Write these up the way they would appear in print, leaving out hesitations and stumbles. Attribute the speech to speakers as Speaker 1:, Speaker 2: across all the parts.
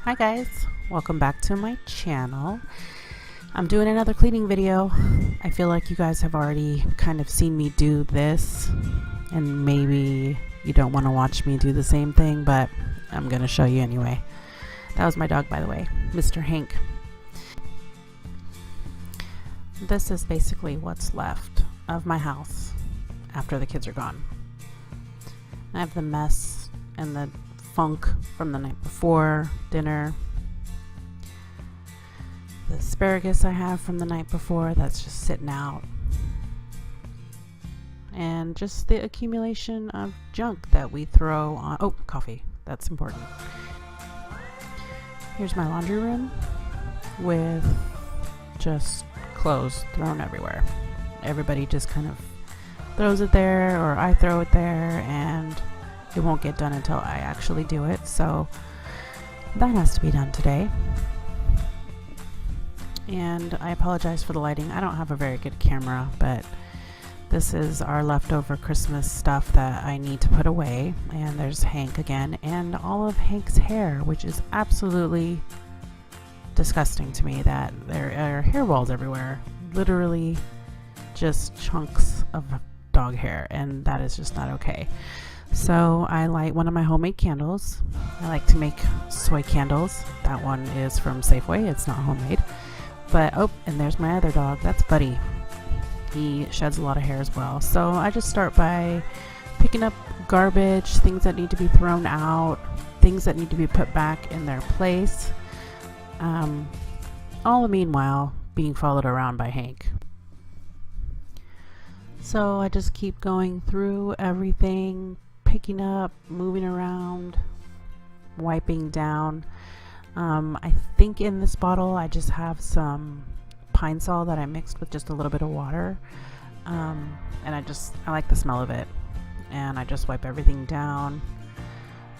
Speaker 1: Hi guys, welcome back to my channel. I'm doing another cleaning video. I feel like you guys have already kind of seen me do this and maybe you don't want to watch me do the same thing, but I'm gonna show you anyway. That was my dog, by the way, Mr. Hank. This is basically what's left of my house after the kids are gone. I have the mess and the funk from the night before dinner, the asparagus I have from the night before that's just sitting out, and just the accumulation of junk that we throw on. Oh, coffee, that's important. Here's my laundry room with just clothes thrown everywhere. Everybody just kind of throws it there, or I throw it there, and it won't get done until I actually do it, so that has to be done today. And I apologize for the lighting. I don't have a very good camera, but this is our leftover Christmas stuff that I need to put away. And there's Hank again, and all of Hank's hair, which is absolutely disgusting to me that there are hairballs everywhere. Literally just chunks of dog hair, and that is just not okay. So I light one of my homemade candles. I like to make soy candles. That one is from Safeway. It's not homemade. But, oh, and there's my other dog. That's Buddy. He sheds a lot of hair as well. So I just start by picking up garbage, things that need to be thrown out, things that need to be put back in their place. All the meanwhile being followed around by Hank. So I just keep going through everything, picking up, moving around, wiping down. I think in this bottle I just have some pine sol that I mixed with just a little bit of water, and I like the smell of it, and I just wipe everything down.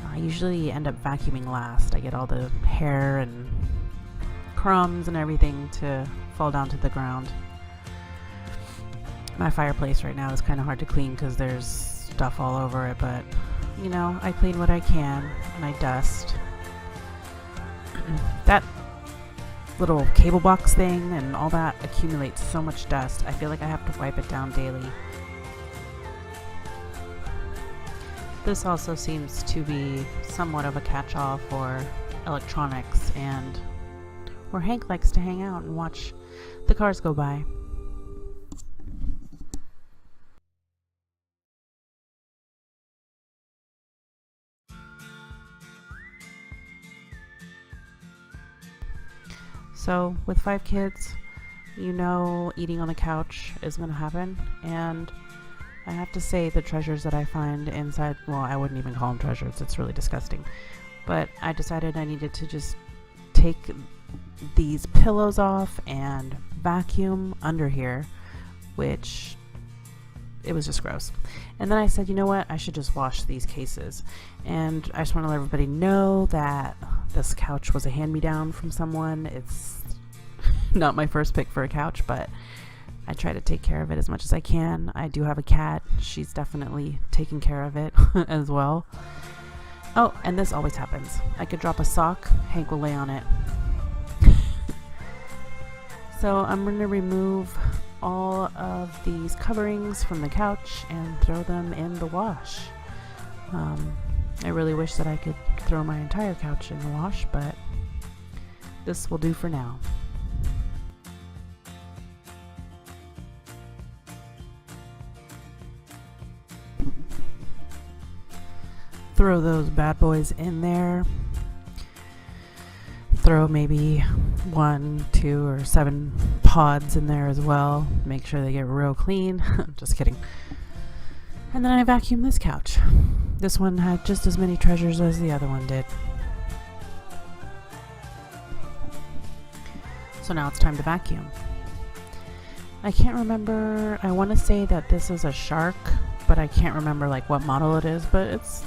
Speaker 1: I usually end up vacuuming last. I get all the hair and crumbs and everything to fall down to the ground. My fireplace right now is kind of hard to clean because there's stuff all over it, but you know, I clean what I can and I dust. That little cable box thing and all that accumulates so much dust. I feel like I have to wipe it down daily. This also seems to be somewhat of a catch-all for electronics, and where Hank likes to hang out and watch the cars go by. So with 5 kids, you know, eating on the couch is going to happen, and I have to say the treasures that I find inside, well, I wouldn't even call them treasures, it's really disgusting, but I decided I needed to just take these pillows off and vacuum under here, which it was just gross. And then I said, you know what, I should just wash these cases. And I just want to let everybody know that this couch was a hand-me-down from someone. It's not my first pick for a couch, but I try to take care of it as much as I can. I do have a cat. She's definitely taking care of it as well. Oh, and this always happens. I could drop a sock, Hank will lay on it. So I'm going to remove all of these coverings from the couch and throw them in the wash. I really wish that I could throw my entire couch in the wash, but this will do for now. Throw those bad boys in there. Throw maybe 1, 2, or 7 pods in there as well. Make sure they get real clean. Just kidding. And then I vacuum this couch. This one had just as many treasures as the other one did. So now it's time to vacuum. I can't remember, I want to say that this is a Shark, but I can't remember like what model it is, but it's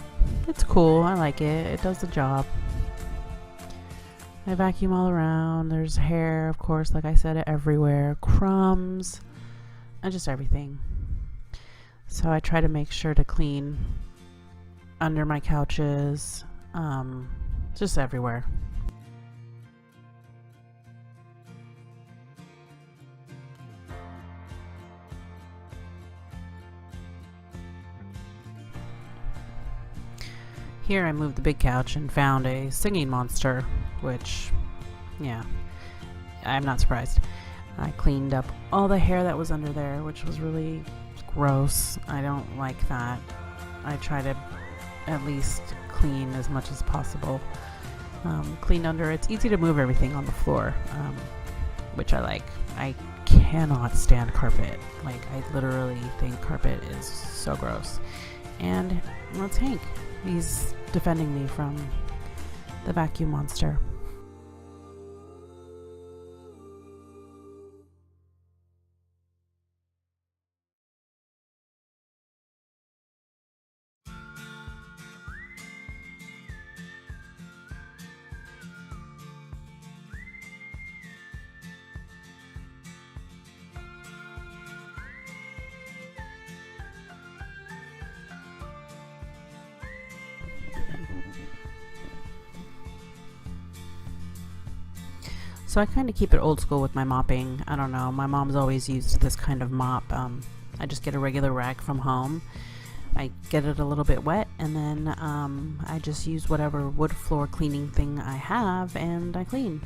Speaker 1: cool. I like it. It does the job. I vacuum all around. There's hair, of course, like I said, everywhere. Crumbs, and just everything. So I try to make sure to clean under my couches, just everywhere. Here I moved the big couch and found a singing monster, which, yeah, I'm not surprised. I cleaned up all the hair that was under there, which was really gross. I don't like that. I try to at least clean as much as possible. Clean under. It's easy to move everything on the floor, which I like. I cannot stand carpet. Like, I literally think carpet is so gross. And that's Hank. He's defending me from the vacuum monster. So I kind of keep it old school with my mopping. I don't know, my mom's always used this kind of mop. I just get a regular rag from home. I get it a little bit wet, and then I just use whatever wood floor cleaning thing I have and I clean.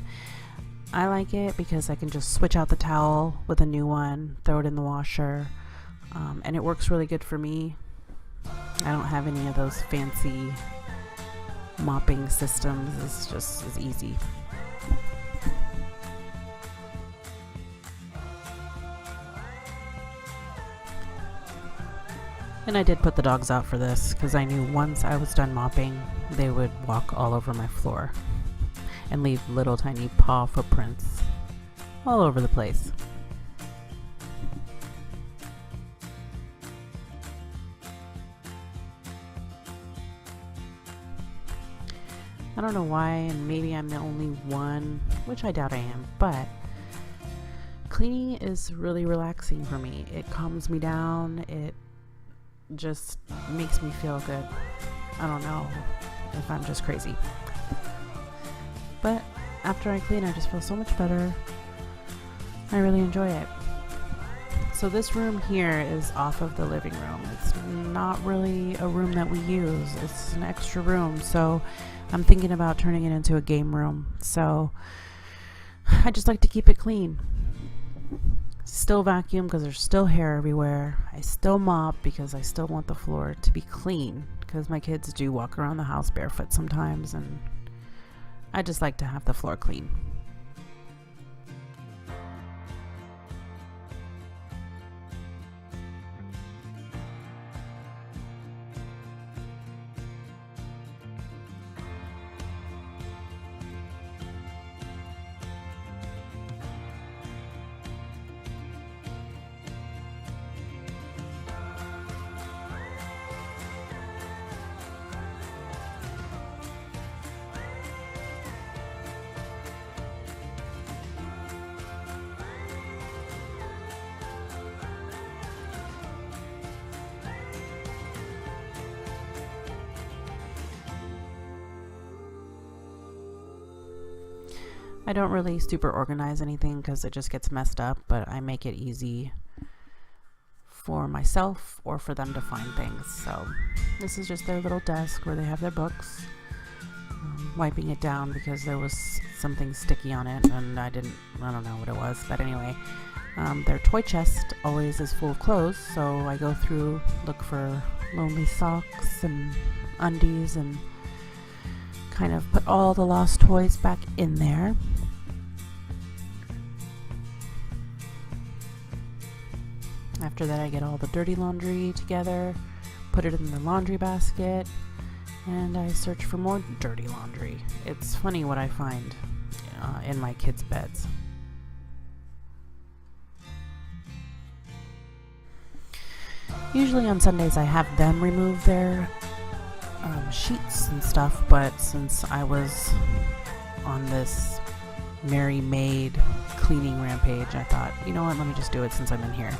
Speaker 1: I like it because I can just switch out the towel with a new one, throw it in the washer, and it works really good for me. I don't have any of those fancy mopping systems. It's just as easy. And I did put the dogs out for this because I knew once I was done mopping, they would walk all over my floor and leave little tiny paw footprints all over the place. I don't know why, and maybe I'm the only one, which I doubt I am, but cleaning is really relaxing for me. It calms me down. It just makes me feel good. I don't know if I'm just crazy, but after I clean I just feel so much better. I really enjoy it. So this room here is off of the living room. It's not really a room that we use. It's an extra room, so I'm thinking about turning it into a game room. So I just like to keep it clean. Still vacuum because there's still hair everywhere. I still mop because I still want the floor to be clean, because my kids do walk around the house barefoot sometimes, and I just like to have the floor clean. I don't really super organize anything because it just gets messed up, but I make it easy for myself or for them to find things. So this is just their little desk where they have their books. Wiping it down because there was something sticky on it and I don't know what it was, but anyway. Their toy chest always is full of clothes, so I go through, look for lonely socks and undies and kind of put all the lost toys back in there. After that I get all the dirty laundry together, put it in the laundry basket, and I search for more dirty laundry. It's funny what I find in my kids' beds. Usually on Sundays I have them remove their sheets and stuff, but since I was on this Mary Maid cleaning rampage, I thought, you know what, let me just do it since I'm in here.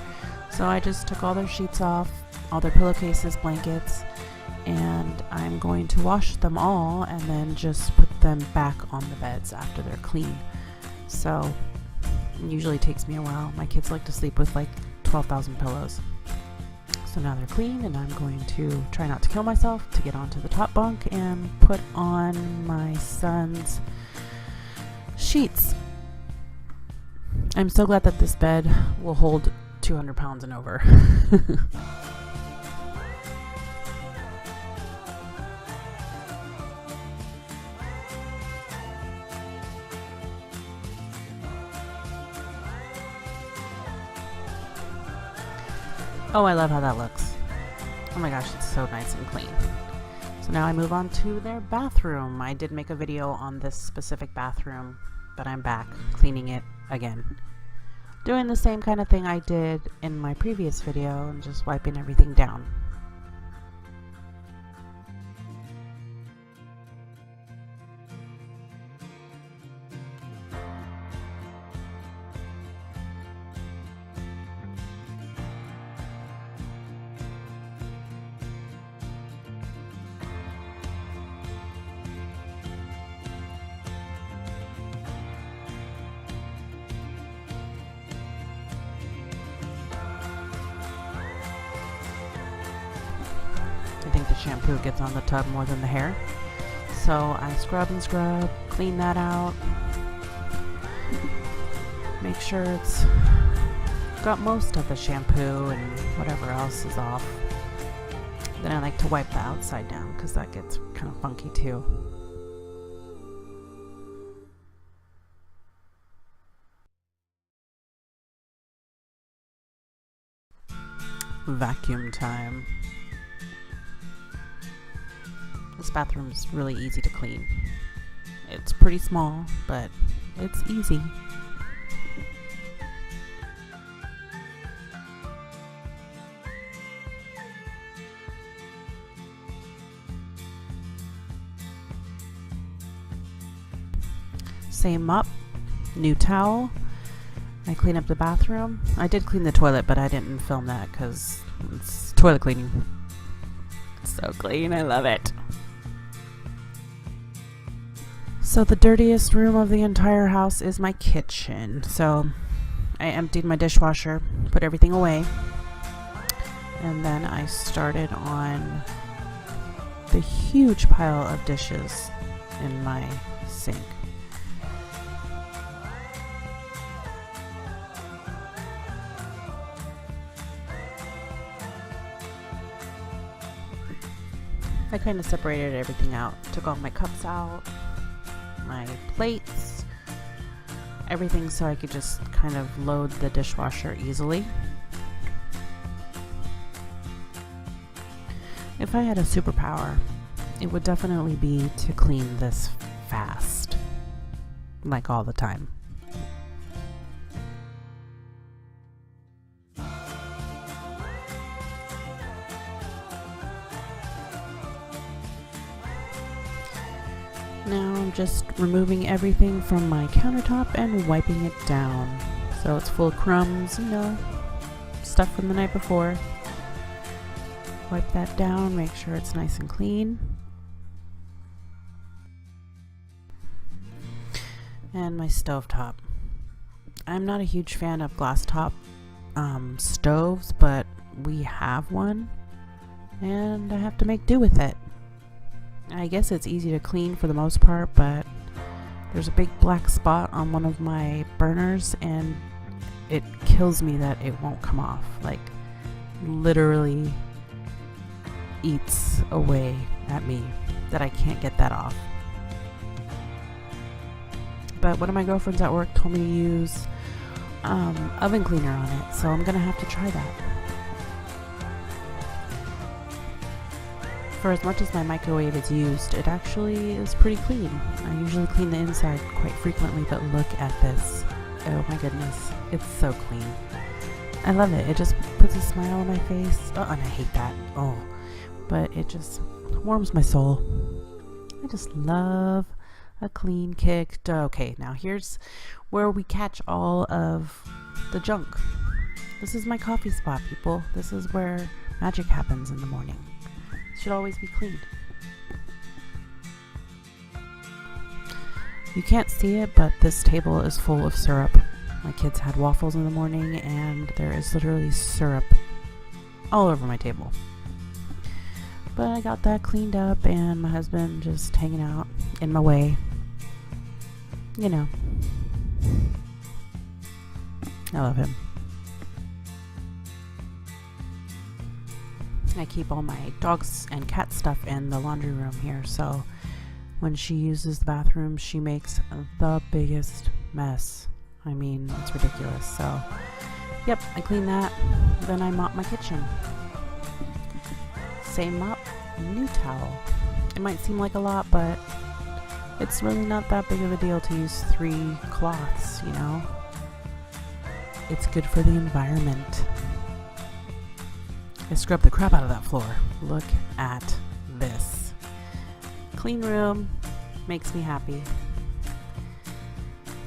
Speaker 1: So I just took all their sheets off, all their pillowcases, blankets, and I'm going to wash them all and then just put them back on the beds after they're clean. So it usually takes me a while. My kids like to sleep with like 12,000 pillows. So now they're clean, and I'm going to try not to kill myself to get onto the top bunk and put on my son's sheets. I'm so glad that this bed will hold 200 pounds and over. Oh, I love how that looks. Oh my gosh, it's so nice and clean. So now I move on to their bathroom. I did make a video on this specific bathroom, but I'm back cleaning it again. Doing the same kind of thing I did in my previous video and just wiping everything down. I think the shampoo gets on the tub more than the hair. So I scrub and scrub, clean that out. Make sure it's got most of the shampoo and whatever else is off. Then I like to wipe the outside down because that gets kind of funky too. Vacuum time. This bathroom's really easy to clean. It's pretty small, but it's easy. Same mop, new towel. I clean up the bathroom. I did clean the toilet, but I didn't film that because it's toilet cleaning. It's so clean, I love it. So the dirtiest room of the entire house is my kitchen. So I emptied my dishwasher, put everything away, and then I started on the huge pile of dishes in my sink. I kind of separated everything out, took all my cups out, my plates, everything, so I could just kind of load the dishwasher easily. If I had a superpower, it would definitely be to clean this fast, like all the time. Now I'm just removing everything from my countertop and wiping it down. So it's full of crumbs, you know, stuff from the night before. Wipe that down, make sure it's nice and clean. And my stovetop. I'm not a huge fan of glass top stoves, but we have one and I have to make do with it. I guess it's easy to clean for the most part, but there's a big black spot on one of my burners and it kills me that it won't come off. Like, literally eats away at me that I can't get that off. But one of my girlfriends at work told me to use oven cleaner on it, so I'm gonna have to try that. For as much as my microwave is used, it actually is pretty clean. I usually clean the inside quite frequently, but look at this. Oh my goodness, it's so clean. I love it. It just puts a smile on my face. Oh, and I hate that. Oh, but it just warms my soul. I just love a clean kick. Okay, now here's where we catch all of the junk. This is my coffee spot, people. This is where magic happens in the morning. Should always be cleaned. You can't see it, but this table is full of syrup. My kids had waffles in the morning and there is literally syrup all over my table. But I got that cleaned up, and my husband just hanging out in my way. You know, I love him. I keep all my dogs and cat stuff in the laundry room here, so when she uses the bathroom, she makes the biggest mess. I mean, it's ridiculous. So, yep, I clean that. Then I mop my kitchen. Same mop, new towel. It might seem like a lot, but it's really not that big of a deal to use 3 cloths, you know? It's good for the environment. I scrubbed the crap out of that floor. Look at this. Clean room makes me happy.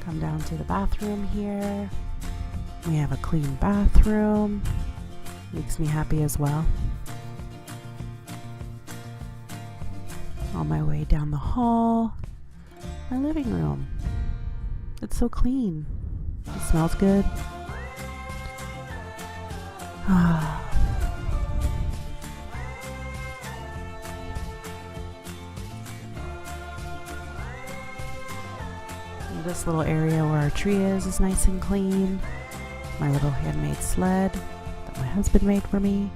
Speaker 1: Come down to the bathroom here. We have a clean bathroom. Makes me happy as well. On my way down the hall, my living room. It's so clean. It smells good. This little area where our tree is nice and clean. My little handmade sled that my husband made for me.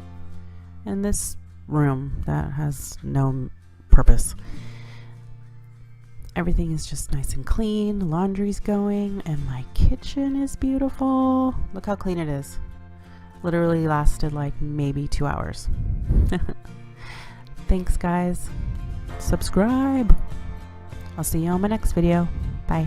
Speaker 1: And this room that has no purpose. Everything is just nice and clean. Laundry's going, and my kitchen is beautiful. Look how clean it is. Literally lasted like maybe 2 hours. Thanks, guys. Subscribe. I'll see you on my next video. Bye.